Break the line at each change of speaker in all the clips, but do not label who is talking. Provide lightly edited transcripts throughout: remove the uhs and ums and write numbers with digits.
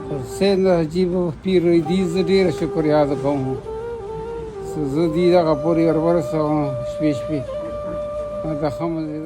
حسین عجیب پیر دی زه ډېره شکریاد کوم زه دې دغه پورې ورسوم شپې شپې د ښه مزید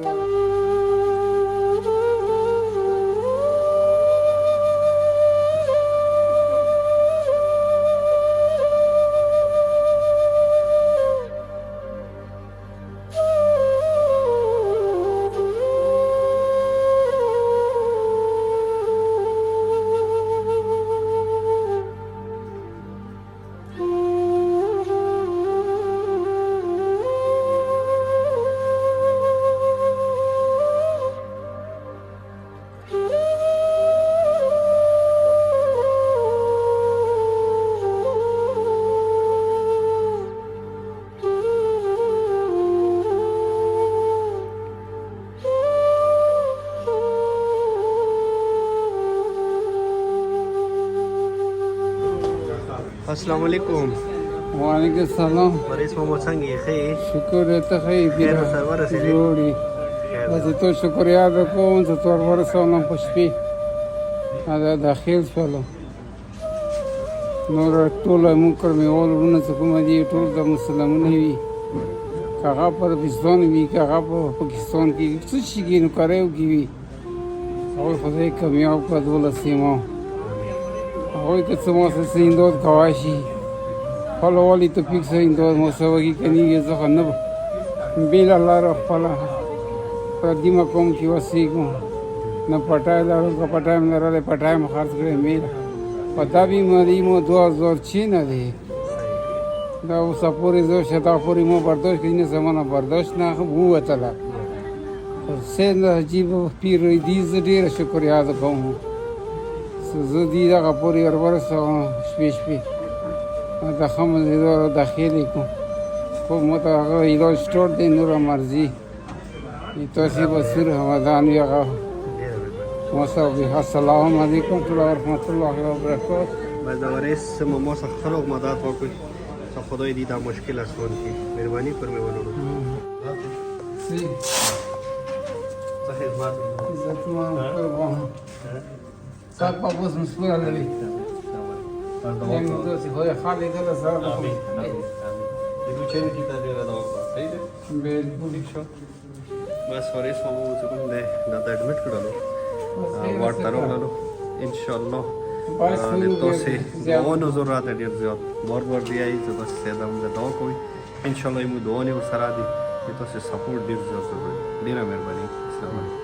السلام علیکم.
وعلیکم السلام.
وارث محمد څنګه یې؟ ښه
شکر ته ښه
خیر سره ورسېدې؟
جوړې بس ته شکریاد کوم زه ته ورسولم په شپې دا داخل شولو نور ټوله مکر مې ولونه چې کومه دي ټول د مسلمانونه وي که هغه په پاکستان وي که هغه په پاکستان کې څه شي کې نو کاریو کې وي هغوی خدای کامیاب کړه دولس سیمه هغوی که څه ماسه څه امداد کوای شي خپله ولې توفیق سره امداد موسوګي کني څخه نه بیله لاره خپله پردي مقام کې اوسېږو نه پټای لرو که پټای مې لرلی پټای مې خرڅ کړی میله په دا بیماري مو 2006 نه دی دا اوسه پورې زه شتا پورې مو برداشت کړي نه زمانه برداشت نه ووتله حسین عجیب پیر دی زه ډېره شکریاد کوم زه دې دغه پورې ورسوم شپې شپې د ښه مزید داخل یې کړو خو ماته هغه علاج سټارټ دی نوره مرضي تاسې به سور رمضان وي هغه ما سره السلام علیکم ورحمت الله وبرکاته.
بس د وارث ماما څخه ښه مدد وکړئ چې خدای دې دا مشکل اسان کړي. مهرباني پر مې ولرو. څه خدمت
عزتمن قربان صاحب بابوس مسئول لري یعنی دوستی خدای خالی دل سره
آمین آمین. دو چه می‌کی تدبیر داو کنید؟
بالکل
شو. بس وارث ماما اوس کوم نه دا اډمیټ کړلو واټ ترولو ان شاء الله تاسو دعاونو ضرورت ډیر زیات بار دی ای چې تاسو ساده موږ دعا کوئ ان شاء الله موږ دعاونه ورسره دي چې تاسو سپورټ ډیر زیات ضروري ډیره مهرباني. السلام علیکم.